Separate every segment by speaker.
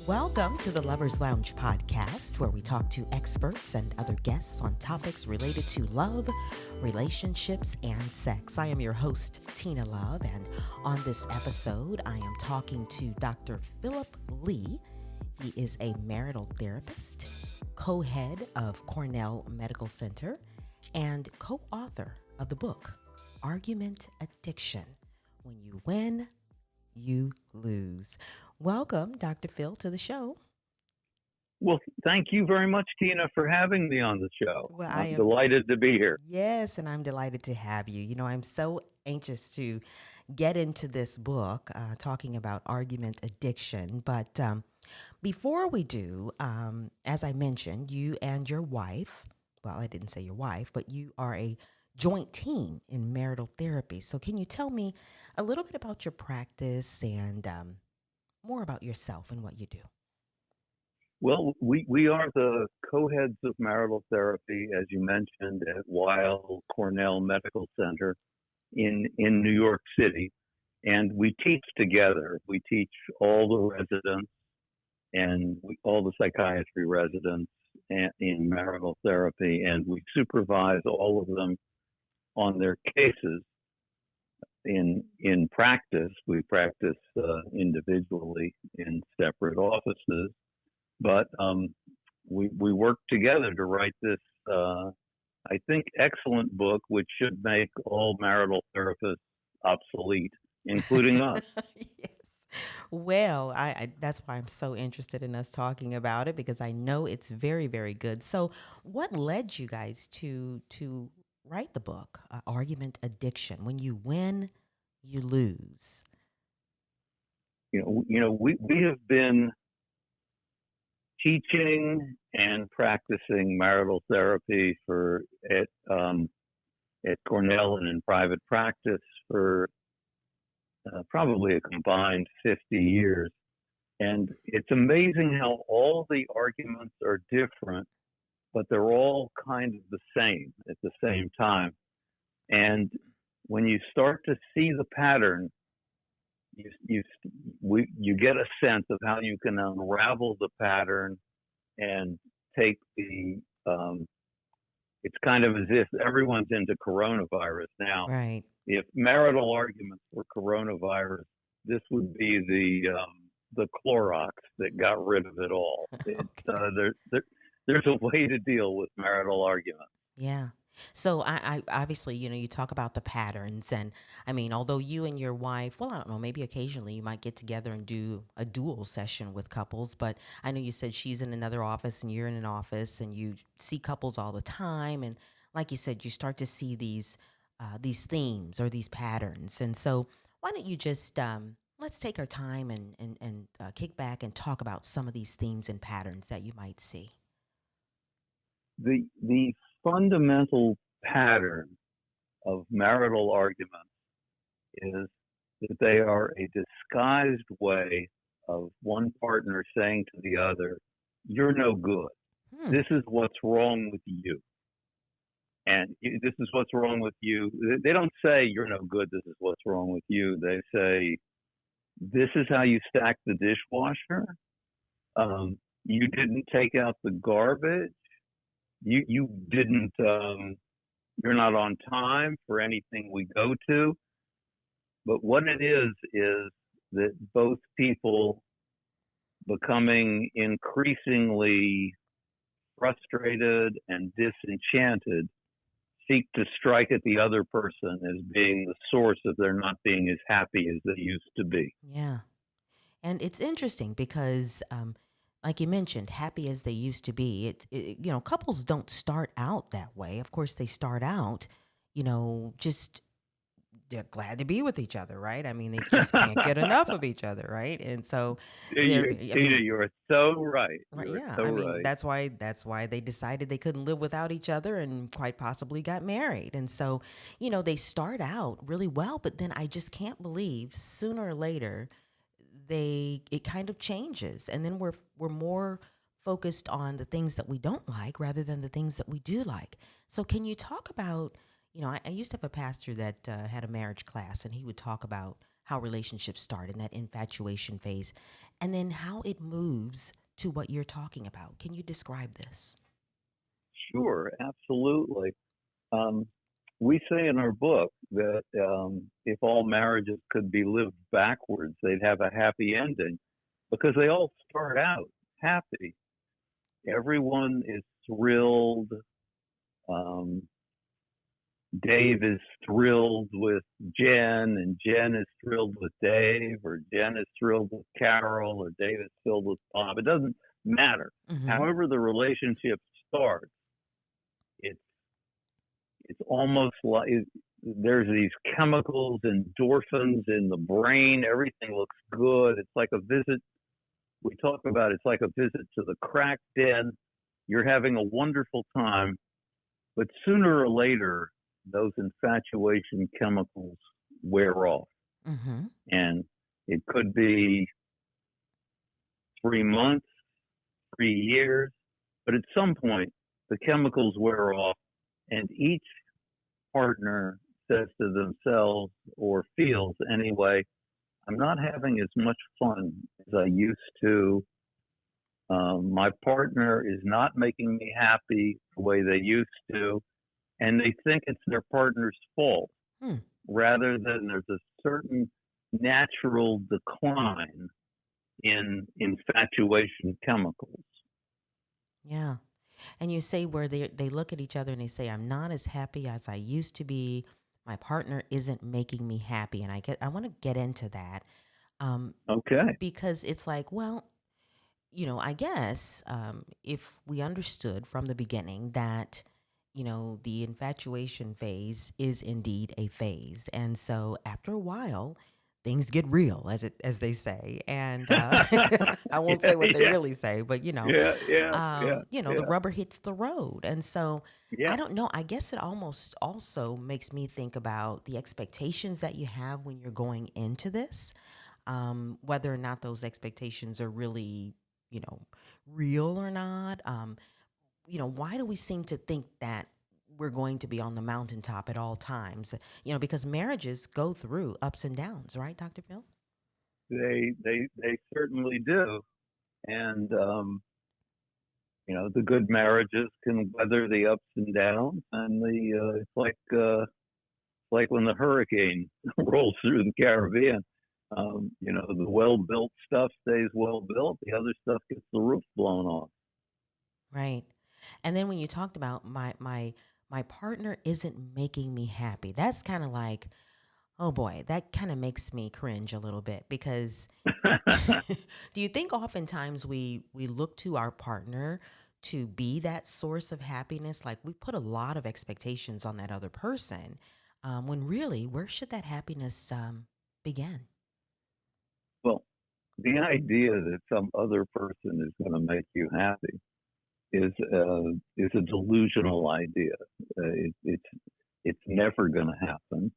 Speaker 1: Welcome to the Lovers Lounge podcast, where we talk to experts and other guests on topics related to love, relationships, and sex. I am your host, Tina Love, and on this episode, I am talking to Dr. Phillip Lee. He is a marital therapist, co-head of Cornell Medical Center, and co-author of the book, Argument Addiction. When you win, you lose. Welcome, Dr. Phil, to the show.
Speaker 2: Well, thank you very much, Tina, for having me on the show.
Speaker 1: Well,
Speaker 2: I'm delighted to be here.
Speaker 1: Yes, and I'm delighted to have you. I'm so anxious to get into this book, talking about argument addiction. But before we do, as I mentioned, you and your wife, well, I didn't say your wife, but you are a joint team in marital therapy. So can you tell me a little bit about your practice and more about yourself and what you do?
Speaker 2: Well, we are the co-heads of marital therapy, as you mentioned, at Weill Cornell Medical Center in New York City. And we teach together. We teach all the residents and all the psychiatry residents in marital therapy, and we supervise all of them on their cases. In practice, we practice individually in separate offices, but we work together to write this, I think, excellent book, which should make all marital therapists obsolete, including us.
Speaker 1: Yes. Well, that's why I'm so interested in us talking about it, because I know it's very, very good. So, what led you guys to write the book, Argument Addiction? When you win, you lose.
Speaker 2: We have been teaching and practicing marital therapy at Cornell and in private practice for probably a combined 50 years. And it's amazing how all the arguments are different, but they're all kind of the same at the same time. And when you start to see the pattern, you get a sense of how you can unravel the pattern and take it's kind of as if everyone's into coronavirus now.
Speaker 1: Right.
Speaker 2: If marital arguments were coronavirus, this would be the Clorox that got rid of it all.
Speaker 1: Okay.
Speaker 2: There's a way to deal with marital arguments.
Speaker 1: Yeah. So I obviously, you talk about the patterns, and I mean, although you and your wife, well, I don't know, maybe occasionally you might get together and do a dual session with couples, but I know you said she's in another office and you're in an office, and you see couples all the time, and like you said, you start to see these themes or these patterns, and so why don't you just let's take our time and kick back and talk about some of these themes and patterns that you might see.
Speaker 2: The fundamental pattern of marital arguments is that they are a disguised way of one partner saying to the other, "You're no good. This is what's wrong with you. And this is what's wrong with you." They don't say, "You're no good. This is what's wrong with you." They say, "This is how you stack the dishwasher. You didn't take out the garbage. You didn't, you're not on time for anything we go to." But what it is that both people becoming increasingly frustrated and disenchanted seek to strike at the other person as being the source of their not being as happy as they used to be.
Speaker 1: Yeah. And it's interesting because, like you mentioned, happy as they used to be, couples don't start out that way. Of course, they start out, just they're glad to be with each other, right? I mean, they just can't get enough of each other, right? And so,
Speaker 2: You're so right.
Speaker 1: right,
Speaker 2: You're
Speaker 1: yeah.
Speaker 2: so
Speaker 1: I mean,
Speaker 2: right.
Speaker 1: that's why they decided they couldn't live without each other and quite possibly got married. And so, they start out really well, but then I just can't believe sooner or later it kind of changes, and then we're more focused on the things that we don't like rather than the things that we do like. So can you talk about, I used to have a pastor that had a marriage class, and he would talk about how relationships start in that infatuation phase. and then how it moves to what you're talking about. Can you describe this?
Speaker 2: Sure, absolutely. Um, we say in our book that if all marriages could be lived backwards, they'd have a happy ending because they all start out happy. Everyone is thrilled. Um, Dave is thrilled with Jen, and Jen is thrilled with Dave, or Jen is thrilled with Carol, or Dave is thrilled with Bob. It doesn't matter.
Speaker 1: Mm-hmm.
Speaker 2: However, the relationship starts, it's almost like there's these chemicals, endorphins in the brain. Everything looks good. It's like a visit. We talk about it's like a visit to the crack den. You're having a wonderful time, but sooner or later, those infatuation chemicals wear off.
Speaker 1: Mm-hmm.
Speaker 2: And it could be 3 months, 3 years, but at some point, the chemicals wear off, and each partner says to themselves, or feels anyway, I'm not having as much fun as I used to. My partner is not making me happy the way they used to, and they think it's their partner's fault
Speaker 1: Hmm.
Speaker 2: rather than there's a certain natural decline in infatuation chemicals.
Speaker 1: Yeah. And you say where they look at each other and they say, I'm not as happy as I used to be. My partner isn't making me happy. And I want to get into that. Um,
Speaker 2: Okay.
Speaker 1: because it's like, well, I guess if we understood from the beginning that, the infatuation phase is indeed a phase, and so after a while, things get real, as they say, and I won't
Speaker 2: Yeah,
Speaker 1: say what they
Speaker 2: yeah,
Speaker 1: really say, but the
Speaker 2: yeah,
Speaker 1: rubber hits the road, and so I
Speaker 2: yeah.
Speaker 1: don't know. I guess it almost also makes me think about the expectations that you have when you're going into this, whether or not those expectations are really, you know, real or not. Why do we seem to think that we're going to be on the mountaintop at all times? Because marriages go through ups and downs, right, Dr. Phil?
Speaker 2: They certainly do, and the good marriages can weather the ups and downs, and it's like when the hurricane rolls through the Caribbean. The well-built stuff stays well-built. The other stuff gets the roof blown off.
Speaker 1: Right. And then when you talked about my partner isn't making me happy, that's kind of like, oh boy, that kind of makes me cringe a little bit because do you think oftentimes we look to our partner to be that source of happiness? Like we put a lot of expectations on that other person, when really, where should that happiness begin?
Speaker 2: Well, the idea that some other person is going to make you happy is a delusional idea. It's never going to happen.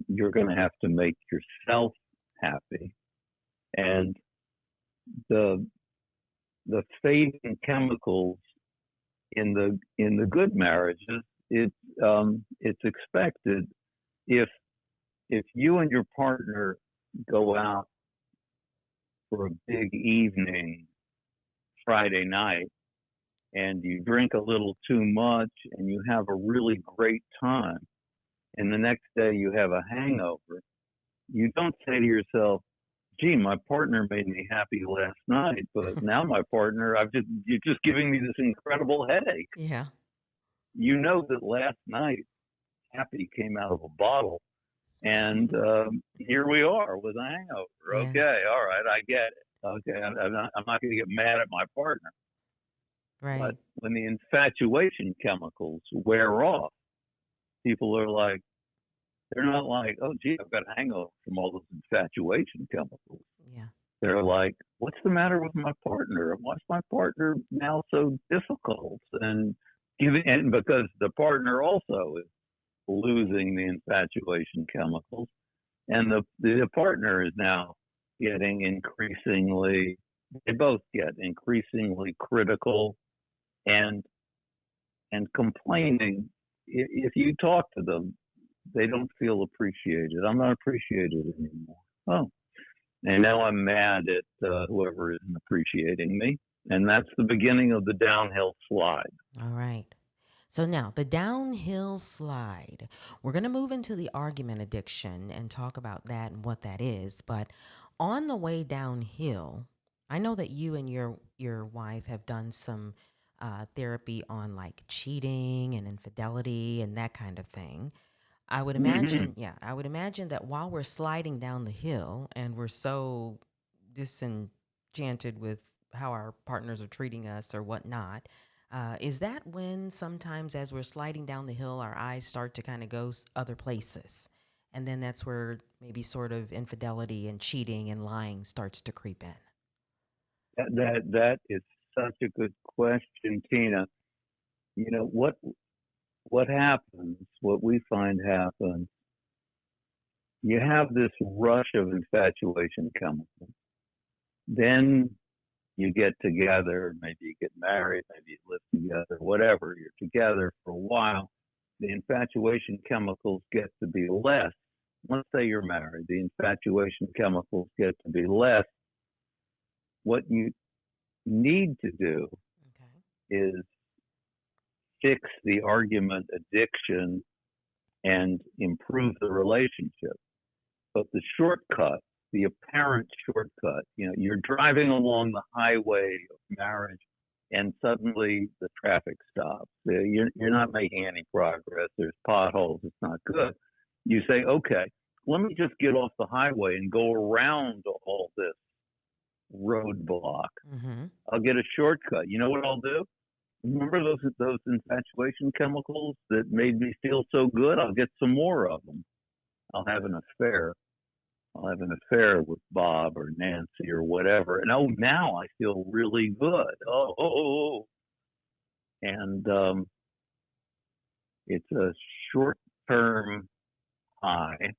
Speaker 2: You're going to have to make yourself happy, and the fading chemicals in the good marriages, it's expected if you and your partner go out for a big evening Friday night and you drink a little too much and you have a really great time, and the next day you have a hangover, you don't say to yourself, gee, my partner made me happy last night, but now my partner, you're just giving me this incredible headache.
Speaker 1: Yeah.
Speaker 2: You know that last night happy came out of a bottle, and here we are with a hangover.
Speaker 1: Yeah.
Speaker 2: Okay, all right, I get it. Okay, I'm not going to get mad at my partner. But
Speaker 1: Right.
Speaker 2: when the infatuation chemicals wear off, people are like, they're not like, oh, gee, I've got a hangover from all those infatuation chemicals.
Speaker 1: Yeah.
Speaker 2: They're like, what's the matter with my partner? Why's my partner now so difficult? And because the partner also is losing the infatuation chemicals, and the partner is now getting increasingly, they both get increasingly critical and complaining. If you talk to them, they don't feel appreciated. I'm not appreciated anymore. Oh, And now I'm mad at whoever isn't appreciating me. And that's the beginning of the downhill slide.
Speaker 1: All right. So now the downhill slide. We're going to move into the argument addiction and talk about that and what that is. But on the way downhill, I know that you and your wife have done some therapy on like cheating and infidelity and that kind of thing. I would
Speaker 2: Hmm.
Speaker 1: imagine, yeah, I would imagine that while we're sliding down the hill and we're so disenchanted with how our partners are treating us or whatnot, is that when sometimes as we're sliding down the hill, our eyes start to kind of go other places? And then that's where maybe sort of infidelity and cheating and lying starts to creep in.
Speaker 2: That is such a good question, Tina. You know what happens? What we find happens. You have this rush of infatuation chemical. Then you get together. Maybe you get married. Maybe you live together. Whatever. You're together for a while. The infatuation chemicals get to be less. Let's say you're married. The infatuation chemicals get to be less. What you need to do
Speaker 1: Okay.
Speaker 2: is fix the argument addiction and improve the relationship. But the shortcut, the apparent shortcut, you're driving along the highway of marriage and suddenly the traffic stops. You're not making any progress. There's potholes. It's not good. You say, okay, let me just get off the highway and go around all this roadblock.
Speaker 1: Mm-hmm.
Speaker 2: I'll get a shortcut. You know what I'll do? Remember those infatuation chemicals that made me feel so good? I'll get some more of them. I'll have an affair. I'll have an affair with Bob or Nancy or whatever. And now I feel really good. And it's a short-term high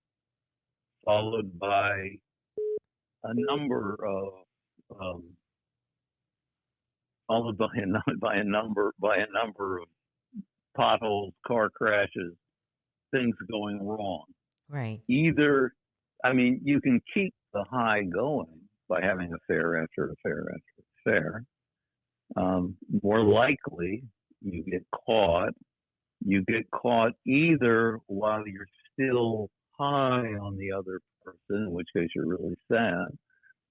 Speaker 2: followed by a number of followed by a number of potholes, car crashes, things going wrong.
Speaker 1: Right.
Speaker 2: Either, I mean, you can keep the high going by having affair after affair after affair. More likely, you get caught. You get caught either while you're still high on the other person, in which case you're really sad,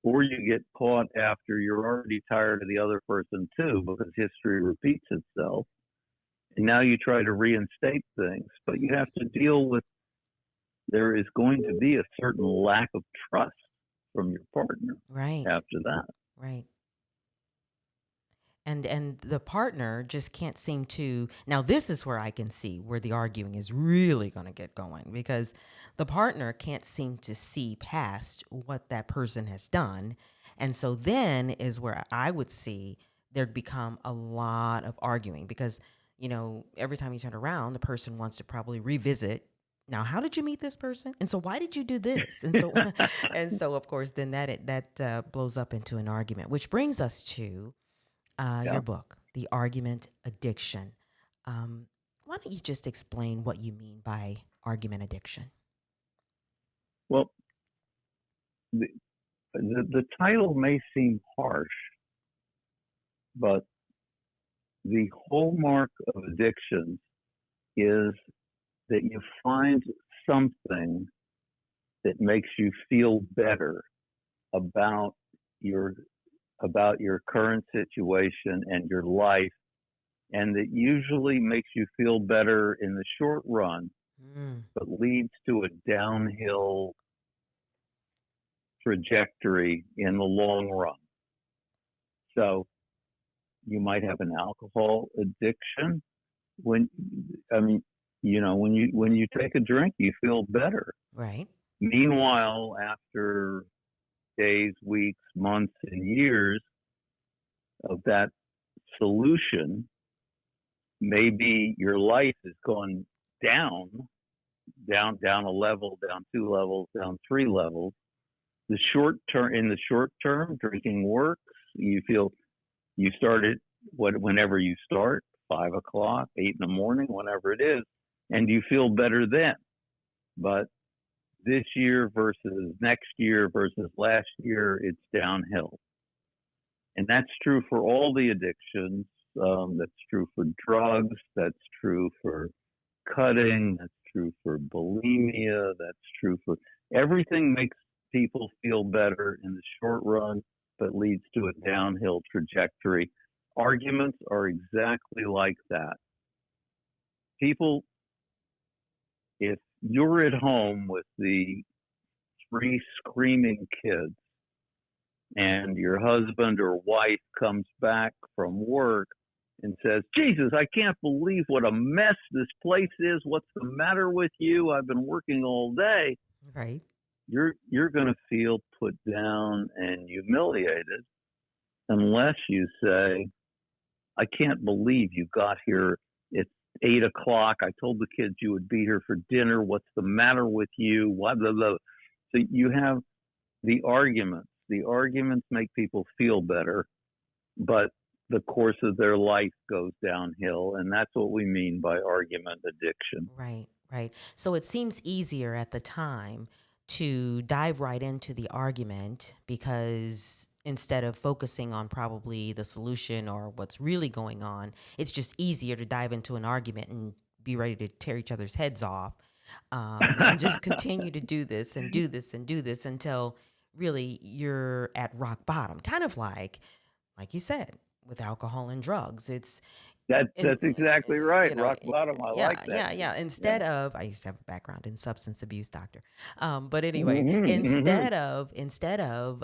Speaker 2: or you get caught after you're already tired of the other person too, because history repeats itself. And now you try to reinstate things, but you have to deal with there is going to be a certain lack of trust from your partner
Speaker 1: Right.
Speaker 2: after that.
Speaker 1: Right. And the partner just can't seem to. Now this is where I can see where the arguing is really going to get going, because the partner can't seem to see past what that person has done. And so then is where I would see there'd become a lot of arguing, because every time you turn around, the person wants to probably revisit, now how did you meet this person, and so why did you do this, and so and so of course then that blows up into an argument, which brings us to
Speaker 2: Yeah.
Speaker 1: your book, The Argument Addiction. Um, why don't you just explain what you mean by argument addiction?
Speaker 2: Well, the, the title may seem harsh, but the hallmark of addiction is that you find something that makes you feel better about your current situation and your life, and that usually makes you feel better in the short run,
Speaker 1: Mm.
Speaker 2: but leads to a downhill trajectory in the long run. So you might have an alcohol addiction. When I mean, when you take a drink, you feel better.
Speaker 1: Right.
Speaker 2: Meanwhile, after days, weeks, months, and years of that solution, maybe your life has gone down a level, down 2 levels, down 3 levels. In the short term, drinking works. You feel you started whenever you start, 5 o'clock, 8 in the morning, whenever it is, and you feel better then. But this year versus next year versus last year, it's downhill. And that's true for all the addictions. That's true for drugs. That's true for cutting. That's true for bulimia. That's true for everything. Makes people feel better in the short run, but leads to a downhill trajectory. Arguments are exactly like that. People, if you're at home with the three screaming kids and your husband or wife comes back from work and says, Jesus, I can't believe what a mess this place is. What's the matter with you? I've been working all day.
Speaker 1: Right.
Speaker 2: You're going to feel put down and humiliated unless you say, I can't believe you got here. It's 8 o'clock. I told the kids you would be here for dinner. What's the matter with you? Blah, blah, blah. So you have the arguments. The arguments make people feel better, but the course of their life goes downhill. And that's what we mean by argument addiction.
Speaker 1: Right, right. So it seems easier at the time to dive right into the argument because instead of focusing on probably the solution or what's really going on, it's just easier to dive into an argument and be ready to tear each other's heads off, and just continue to do this and do this and do this until really you're at rock bottom. Kind of like you said, with alcohol and drugs. It's
Speaker 2: That's
Speaker 1: and
Speaker 2: exactly right.
Speaker 1: you know
Speaker 2: Rock bottom. I
Speaker 1: yeah,
Speaker 2: like that.
Speaker 1: yeah, yeah,
Speaker 2: Yeah.
Speaker 1: instead of, I used to have a background in substance abuse, doctor, but anyway,
Speaker 2: Mm-hmm, mm-hmm.
Speaker 1: instead of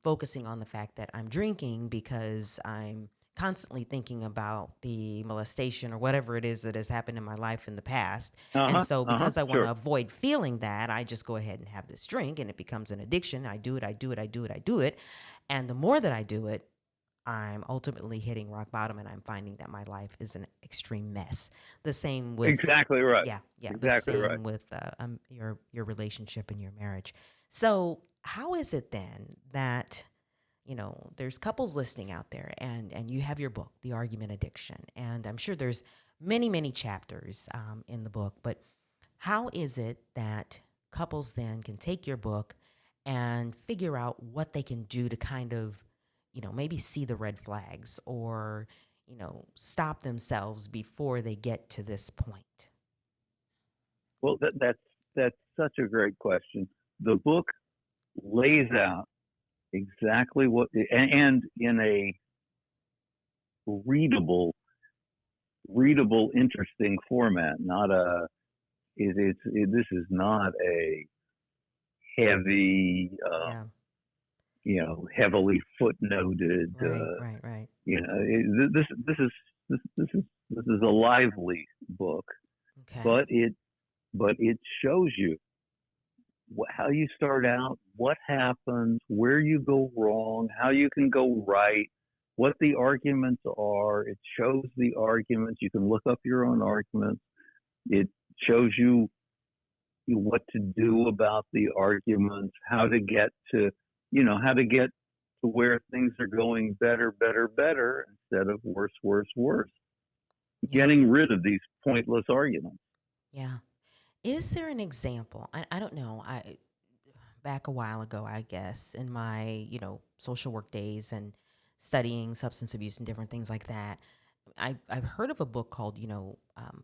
Speaker 1: focusing on the fact that I'm drinking because I'm constantly thinking about the molestation or whatever it is that has happened in my life in the past, and
Speaker 2: Uh-huh.
Speaker 1: so
Speaker 2: Uh-huh.
Speaker 1: because I want to
Speaker 2: Sure.
Speaker 1: avoid feeling that, I just go ahead and have this drink and it becomes an addiction. I do it, I do it, I do it, I do it, and the more that I do it, I'm ultimately hitting rock bottom and I'm finding that my life is an extreme mess. The same with,
Speaker 2: Exactly right.
Speaker 1: yeah, yeah, the
Speaker 2: Exactly right.
Speaker 1: same with your relationship and your marriage. So, how is it then that, there's couples listening out there and you have your book, The Argument Addiction, and I'm sure there's many, many chapters in the book, but how is it that couples then can take your book and figure out what they can do to kind of, maybe see the red flags or, stop themselves before they get to this point?
Speaker 2: Well, that's such a great question. The book lays out exactly what, and in a readable, interesting format. Not a. This is not a heavy,
Speaker 1: Yeah.
Speaker 2: heavily footnoted.
Speaker 1: Right, right, right.
Speaker 2: This is a lively book,
Speaker 1: Okay.
Speaker 2: but it shows you how you start out, what happens, where you go wrong, how you can go right, what the arguments are. It shows the arguments. You can look up your own arguments. It shows you what to do about the arguments, how to get to, where things are going better, better, better instead of worse, worse, worse.
Speaker 1: Yeah.
Speaker 2: Getting rid of these pointless arguments.
Speaker 1: Yeah. Is there an example? I don't know. I back a while ago, I guess, in my, social work days and studying substance abuse and different things like that, I've heard of a book called,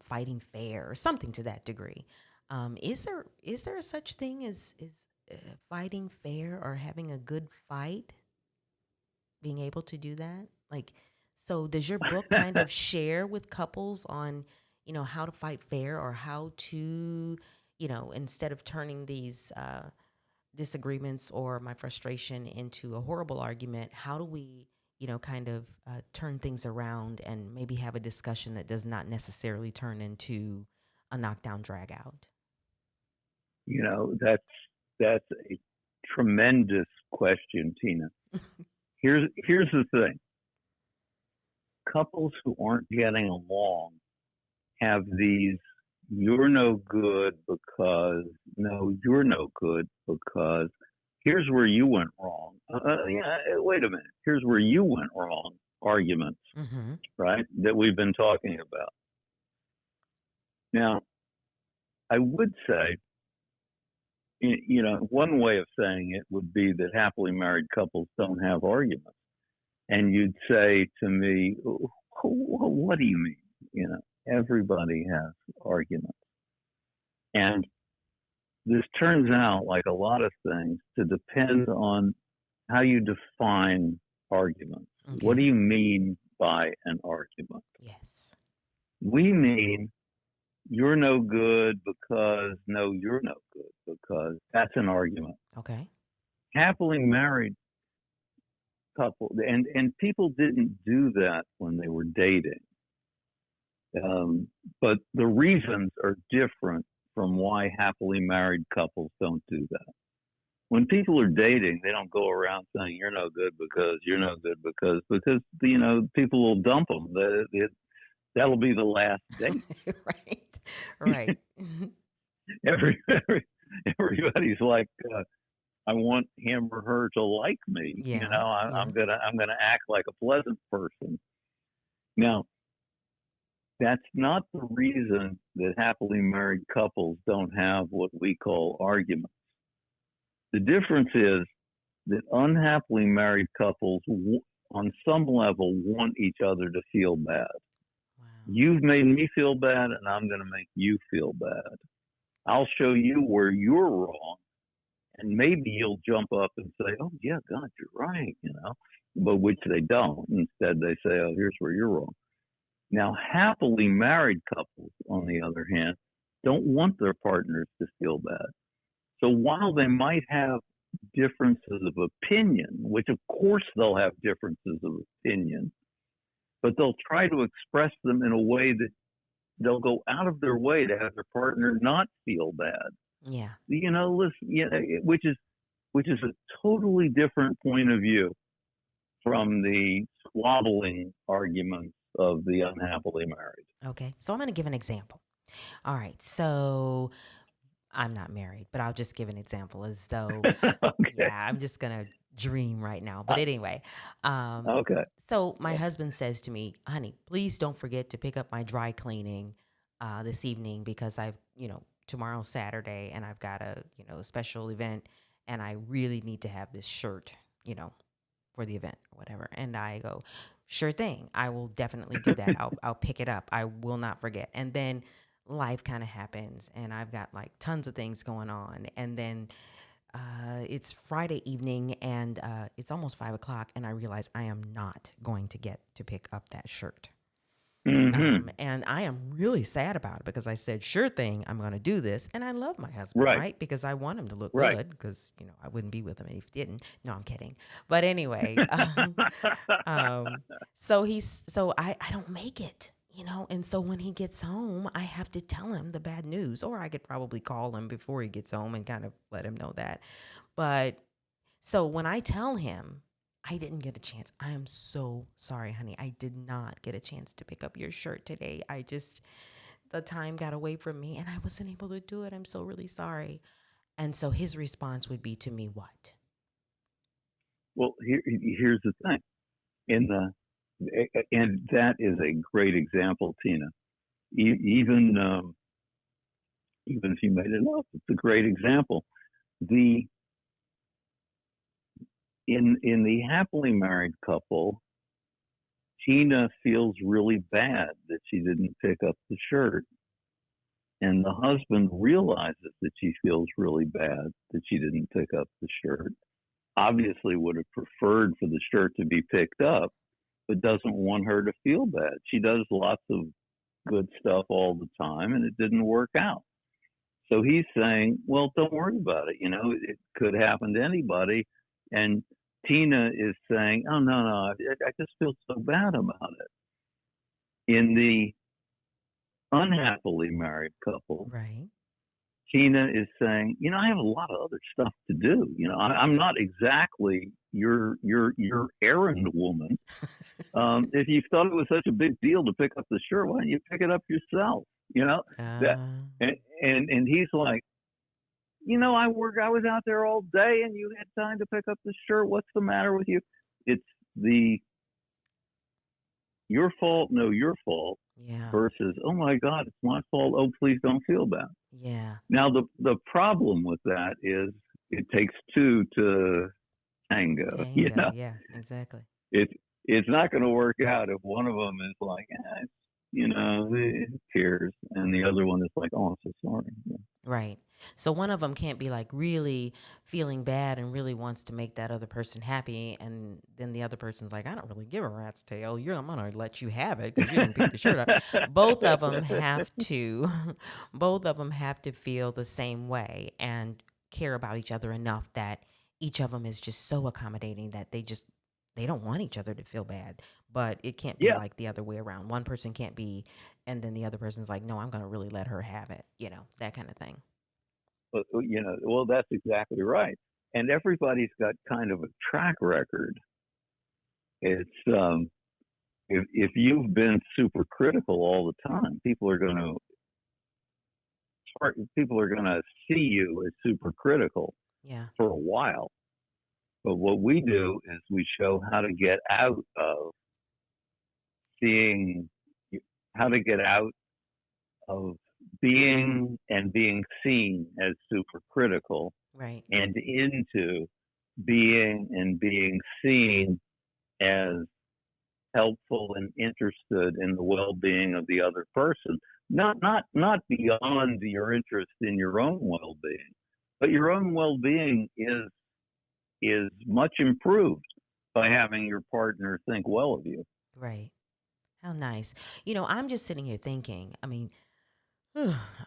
Speaker 1: Fighting Fair or something to that degree. Is there a such thing as fighting fair or having a good fight, being able to do that? Like, so does your book kind of share with couples on, how to fight fair or how to, instead of turning these disagreements or my frustration into a horrible argument, how do we, kind of turn things around and maybe have a discussion that does not necessarily turn into a knockdown drag out?
Speaker 2: That's a tremendous question, Tina. Here's the thing. Couples who aren't getting along have these you're no good because no, you're no good because here's where you went wrong. Yeah, wait a minute. Here's where you went wrong arguments,
Speaker 1: Mm-hmm.
Speaker 2: right? That we've been talking about. Now, I would say one way of saying it would be that happily married couples don't have arguments. And you'd say to me, what do you mean? Everybody has arguments. And this turns out, like a lot of things, to depend on how you define arguments.
Speaker 1: Okay.
Speaker 2: What do you mean by an argument?
Speaker 1: Yes.
Speaker 2: We mean you're no good because no, you're no good because that's an argument.
Speaker 1: Okay.
Speaker 2: Happily married couple, and people didn't do that when they were dating. But the reasons are different from why happily married couples don't do that. When people are dating, they don't go around saying you're no good because you're no good because people will dump them. That'll be the last date.
Speaker 1: Right.
Speaker 2: Everybody's like, I want him or her to like me.
Speaker 1: Yeah.
Speaker 2: I'm gonna act like a pleasant person. Now, that's not the reason that happily married couples don't have what we call arguments. The difference is that unhappily married couples, on some level, want each other to feel bad.
Speaker 1: Wow.
Speaker 2: You've made me feel bad, and I'm going to make you feel bad. I'll show you where you're wrong, and maybe you'll jump up and say, oh, yeah, God, you're right, but which they don't. Instead, they say, oh, here's where you're wrong. Now, happily married couples, on the other hand, don't want their partners to feel bad. So while they might have differences of opinion, which of course they'll have differences of opinion, but they'll try to express them in a way that they'll go out of their way to have their partner not feel bad.
Speaker 1: Yeah.
Speaker 2: Which is a totally different point of view from the squabbling arguments of the unhappily married.
Speaker 1: Okay. So I'm going to give an example. All right. So I'm not married, but I'll just give an example as though,
Speaker 2: Okay.
Speaker 1: yeah, I'm just going to dream right now. But anyway,
Speaker 2: Okay.
Speaker 1: so my husband says to me, honey, please don't forget to pick up my dry cleaning this evening because tomorrow's Saturday and I've got a special event and I really need to have this shirt, for the event or whatever. And I go, sure thing. I will definitely do that. I'll pick it up. I will not forget. And then life kind of happens and I've got like tons of things going on. And then it's Friday evening and it's almost 5:00 and I realize I am not going to get to pick up that shirt.
Speaker 2: Mm-hmm.
Speaker 1: And I am really sad about it because I said, sure thing, I'm going to do this. And I love my husband, right? Because I want him to look good because, I wouldn't be with him if he didn't. No, I'm kidding. But anyway, so I don't make it, and so when he gets home, I have to tell him the bad news, or I could probably call him before he gets home and kind of let him know that. But so when I tell him, I didn't get a chance. I am so sorry, honey. I did not get a chance to pick up your shirt today. The time got away from me and I wasn't able to do it. I'm so really sorry. And so his response would be to me, what?
Speaker 2: Well, here's the thing. And that is a great example, Tina. Even if you made it up, it's a great example. In the happily married couple, Tina feels really bad that she didn't pick up the shirt. And the husband realizes that she feels really bad that she didn't pick up the shirt. Obviously would have preferred for the shirt to be picked up, but doesn't want her to feel bad. She does lots of good stuff all the time and it didn't work out. So he's saying, well, don't worry about it. It could happen to anybody. And Tina is saying, oh, no, I just feel so bad about it. In the unhappily married couple,
Speaker 1: right,
Speaker 2: Tina is saying, I have a lot of other stuff to do. I'm not exactly your errand woman. If you thought it was such a big deal to pick up the shirt, why don't you pick it up yourself? And he's like, I was out there all day and you had time to pick up the shirt. What's the matter with you? It's your fault, no, your fault.
Speaker 1: Yeah.
Speaker 2: versus, oh my God, it's my fault. Oh, please don't feel bad.
Speaker 1: Yeah.
Speaker 2: Now, the problem with that is it takes two to tango. You
Speaker 1: Tango.
Speaker 2: know,
Speaker 1: Yeah, exactly.
Speaker 2: it it's not going to work out if one of them is like, tears, and the other one is like, oh, I'm so sorry. Yeah.
Speaker 1: Right. So one of them can't be like really feeling bad and really wants to make that other person happy, and then the other person's like, I don't really give a rat's tail. I'm gonna let you have it because you didn't pick the shirt up. Both of them have to, both of them have to feel the same way and care about each other enough that each of them is just so accommodating that they don't want each other to feel bad. But it can't be
Speaker 2: Yeah,
Speaker 1: like the other way around. One person can't be, and then the other person's like, no, I'm going to really let her have it, that kind of thing.
Speaker 2: well, that's exactly right. And everybody's got kind of a track record. It's if you've been super critical all the time, people are going to see you as super critical
Speaker 1: Yeah.
Speaker 2: for a while. But what we do is we show how to get out of seeing, how to get out of being seen as super critical
Speaker 1: Right.
Speaker 2: and into being seen as helpful and interested in the well-being of the other person, not beyond your interest in your own well-being, but your own well-being is much improved by having your partner think well of you.
Speaker 1: Right. How nice. I'm just sitting here thinking, I mean,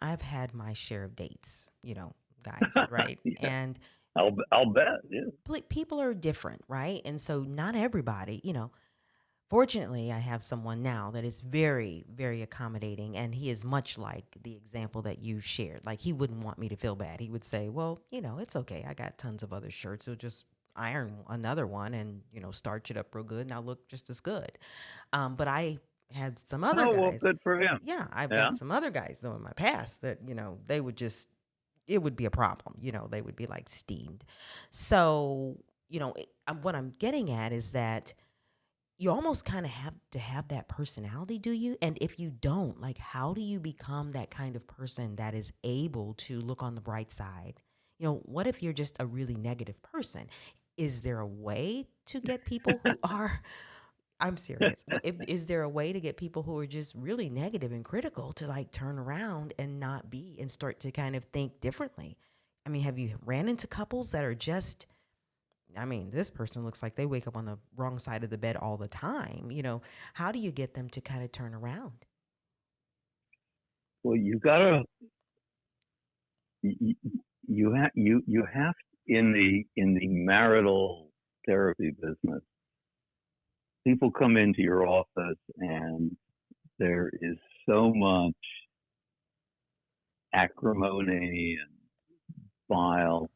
Speaker 1: I've had my share of dates, guys, right?
Speaker 2: Yeah,
Speaker 1: And
Speaker 2: I'll bet. Yeah.
Speaker 1: people are different, right? And so not everybody, fortunately, I have someone now that is very, very accommodating, and he is much like the example that you shared. Like, he wouldn't want me to feel bad. He would say, well, it's okay. I got tons of other shirts. So just iron another one and, starch it up real good, and I'll look just as good. But I had some other
Speaker 2: Oh well,
Speaker 1: guys.
Speaker 2: good for him.
Speaker 1: Yeah, I've
Speaker 2: Yeah.
Speaker 1: got some other guys, though, in my past that, they would just, it would be a problem. They would be like steamed. So, what I'm getting at is that you almost kind of have to have that personality, do you? And if you don't, like, how do you become that kind of person that is able to look on the bright side? What if you're just a really negative person? Is there a way to get people who are, I'm serious. Is there a way to get people who are just really negative and critical to like turn around and not be and start to kind of think differently? I mean, have you ran into couples that are just, I mean, this person looks like they wake up on the wrong side of the bed all the time. How do you get them to kind of turn around?
Speaker 2: Well, you gotta you you have in the marital therapy business, people come into your office and there is so much acrimony and bile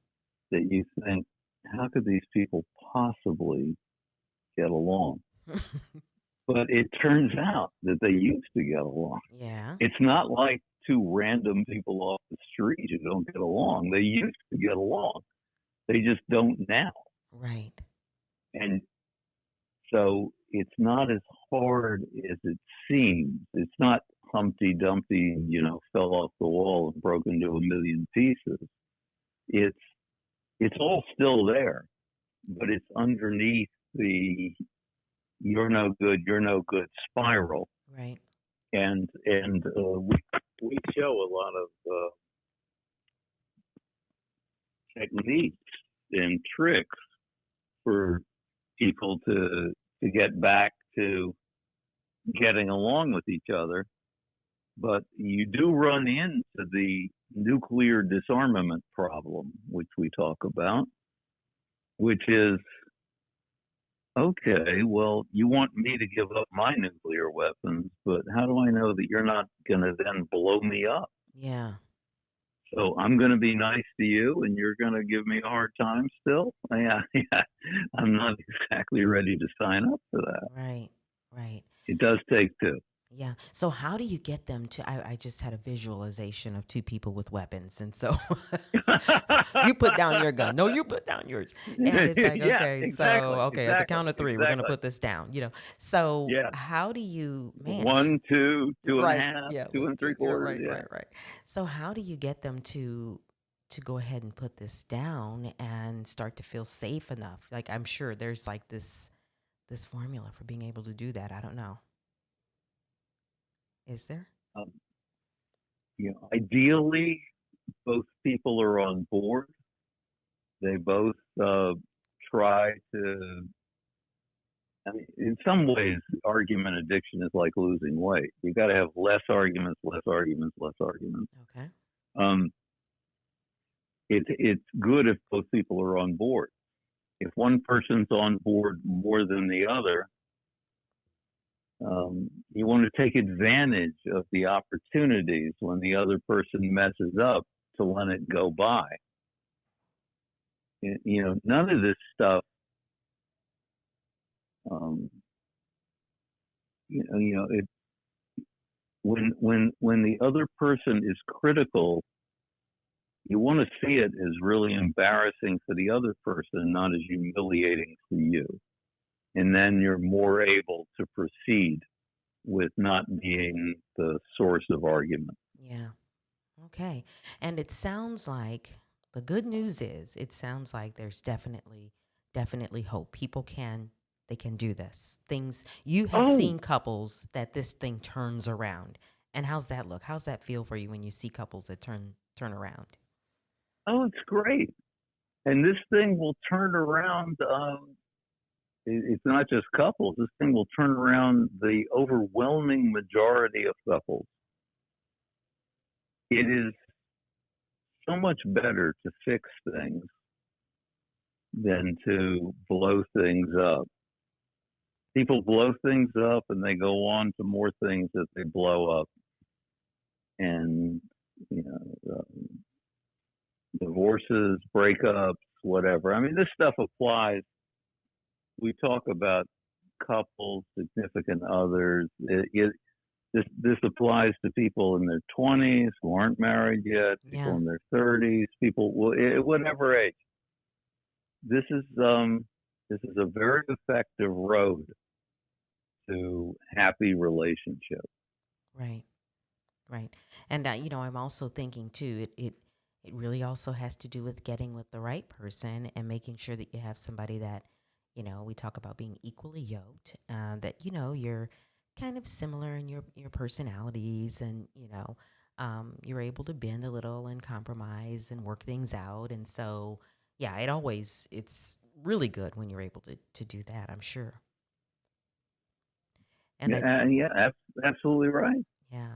Speaker 2: that you think, how could these people possibly get along? But it turns out that they used to get along.
Speaker 1: Yeah.
Speaker 2: It's not like two random people off the street who don't get along. They used to get along. They just don't now.
Speaker 1: Right.
Speaker 2: And so it's not as hard as it seems. It's not Humpty Dumpty, fell off the wall and broke into a million pieces. It's it's all still there, but it's underneath the you're no good spiral.
Speaker 1: Right.
Speaker 2: And we show a lot of techniques and tricks for people to get back to getting along with each other. But you do run into the nuclear disarmament problem, which we talk about, which is, okay, well, you want me to give up my nuclear weapons, but how do I know that you're not going to then blow me up?
Speaker 1: Yeah.
Speaker 2: So I'm going to be nice to you, and you're going to give me a hard time still? Yeah, yeah. I'm not exactly ready to sign up for that.
Speaker 1: Right. Right.
Speaker 2: It does take two.
Speaker 1: Yeah. So how do you get them to? I just had a visualization of two people with weapons, and so you put down your gun. No, you put down yours. And it's like,
Speaker 2: Yeah,
Speaker 1: okay, so
Speaker 2: exactly,
Speaker 1: okay, at the
Speaker 2: exactly,
Speaker 1: count of three, we're gonna
Speaker 2: exactly.
Speaker 1: put this down. So
Speaker 2: Yeah,
Speaker 1: how do you, man?
Speaker 2: 1, 2, two and a
Speaker 1: Right.
Speaker 2: half,
Speaker 1: Yeah.
Speaker 2: two
Speaker 1: Let's
Speaker 2: and three
Speaker 1: get. You're
Speaker 2: quarters.
Speaker 1: right.
Speaker 2: Yeah.
Speaker 1: Right. Right. So how do you get them to go ahead and put this down and start to feel safe enough? Like I'm sure there's like this formula for being able to do that. I don't know. Is there?
Speaker 2: Um, ideally, both people are on board. They both try to. I mean, in some ways, argument addiction is like losing weight. You got to have less arguments, less arguments, less arguments.
Speaker 1: Okay.
Speaker 2: Um, it's good if both people are on board. If one person's on board more than the other, you want to take advantage of the opportunities when the other person messes up to let it go by. None of this stuff. Um, it, when the other person is critical, you want to see it as really embarrassing for the other person, not as humiliating for you. And then you're more able to proceed with not being the source of argument.
Speaker 1: Yeah. Okay. And it sounds like the good news is it sounds like there's definitely hope. People can they can do this. Things you have
Speaker 2: Oh,
Speaker 1: seen couples that this thing turns around. And how's that look? How's that feel for you when you see couples that turn around?
Speaker 2: oh, it's great. And this thing will turn around. It's not just couples. This thing will turn around the overwhelming majority of couples. It is so much better to fix things than to blow things up. People blow things up and they go on to more things that they blow up. And, you know, divorces, breakups, whatever. I mean, this stuff applies. We talk about couples, significant others. This applies to people in their 20s who aren't married yet, people
Speaker 1: Yeah.
Speaker 2: in their 30s, people whatever age. This is a very effective road to happy relationships.
Speaker 1: Right. Right. And I'm also thinking too, it really also has to do with getting with the right person and making sure that you have somebody that, we talk about being equally yoked, that, you're kind of similar in your personalities and, you're able to bend a little and compromise and work things out. And so, yeah, it's really good when you're able to do that, I'm sure. And I
Speaker 2: Yeah, absolutely right.
Speaker 1: Yeah.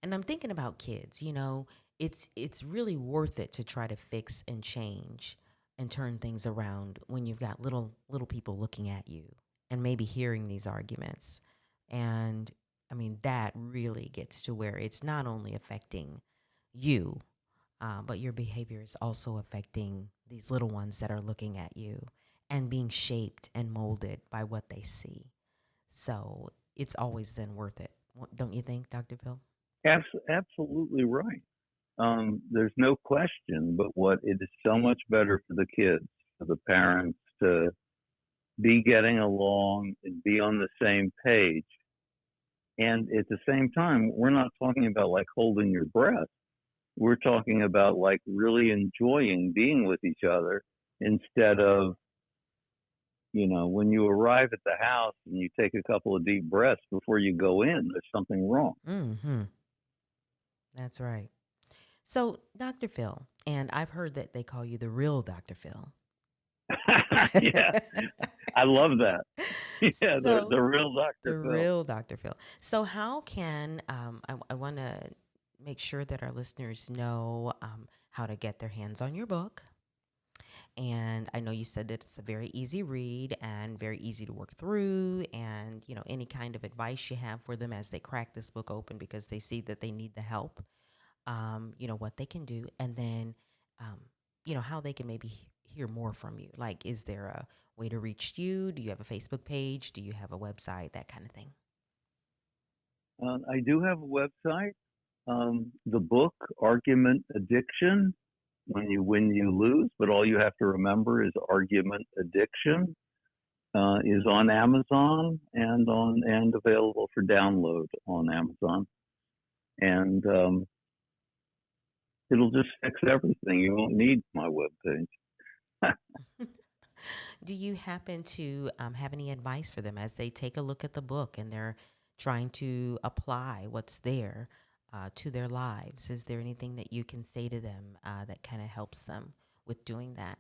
Speaker 1: And I'm thinking about kids, it's really worth it to try to fix and change and turn things around when you've got little people looking at you and maybe hearing these arguments. And I mean, that really gets to where it's not only affecting you, but your behavior is also affecting these little ones that are looking at you and being shaped and molded by what they see. So it's always then worth it. Don't you think, Dr. Phil?
Speaker 2: Absolutely right. There's no question, but what it is so much better for the kids, for the parents to be getting along and be on the same page. And at the same time, we're not talking about like holding your breath. We're talking about like really enjoying being with each other instead of, when you arrive at the house and you take a couple of deep breaths before you go in, there's something wrong.
Speaker 1: Mm-hmm. That's right. So, Dr. Phil, and I've heard that they call you the real Dr. Phil.
Speaker 2: Yeah, I love that. Yeah,
Speaker 1: So,
Speaker 2: the real
Speaker 1: the
Speaker 2: Dr. Phil.
Speaker 1: real Dr. Phil. So, how can I want to make sure that our listeners know how to get their hands on your book? And I know you said that it's a very easy read and very easy to work through. And, any kind of advice you have for them as they crack this book open because they see that they need the help, what they can do. And then, um, how they can maybe hear more from you. Like, is there a way to reach you? Do you have a Facebook page? Do you have a website? That kind of thing.
Speaker 2: I do have a website. The book Argument Addiction. When you win, you lose, but all you have to remember is Argument Addiction is on Amazon and available for download on Amazon, and it'll just fix everything. You won't need my webpage.
Speaker 1: Do you happen to have any advice for them as they take a look at the book and they're trying to apply what's there to their lives? Is there anything that you can say to them that kind of helps them with doing that?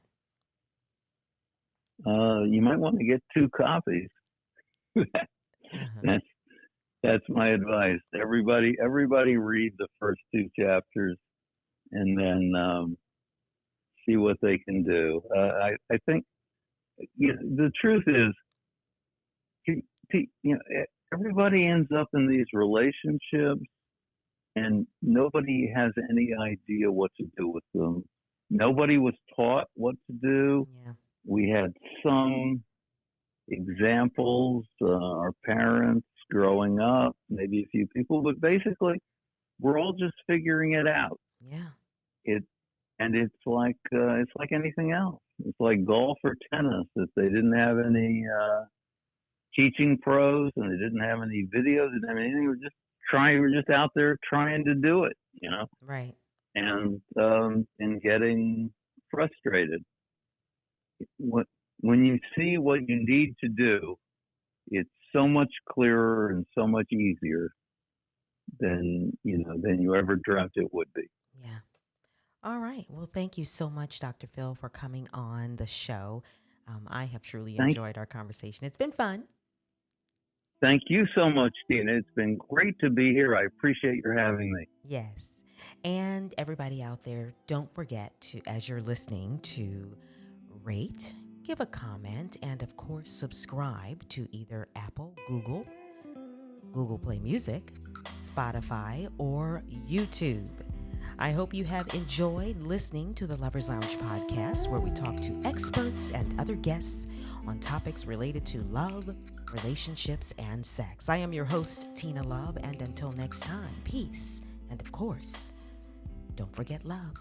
Speaker 2: You might want to get 2 copies.
Speaker 1: Uh-huh.
Speaker 2: that's that's my advice. Everybody read the first 2 chapters and then see what they can do. I think the truth is, everybody ends up in these relationships, and nobody has any idea what to do with them. Nobody was taught what to do.
Speaker 1: Yeah.
Speaker 2: We had some examples, our parents growing up, maybe a few people, but basically, we're all just figuring it out.
Speaker 1: Yeah.
Speaker 2: It's like anything else. It's like golf or tennis. If they didn't have any teaching pros and they didn't have any videos, they didn't have anything, we're just out there trying to do it,
Speaker 1: Right.
Speaker 2: and getting frustrated. When you see what you need to do, it's so much clearer and so much easier than you ever dreamt it would be.
Speaker 1: Yeah. All right. Well, thank you so much, Dr. Phil, for coming on the show. I have truly
Speaker 2: Thank
Speaker 1: enjoyed our conversation. It's been fun.
Speaker 2: Thank you so much, Tina. It's been great to be here. I appreciate your having me.
Speaker 1: Yes. And everybody out there, don't forget to, as you're listening, to rate, give a comment, and of course, subscribe to either Apple, Google Play Music, Spotify, or YouTube. I hope you have enjoyed listening to the Lovers Lounge podcast, where we talk to experts and other guests on topics related to love, relationships, and sex. I am your host, Tina Love, and until next time, peace. And of course, don't forget love.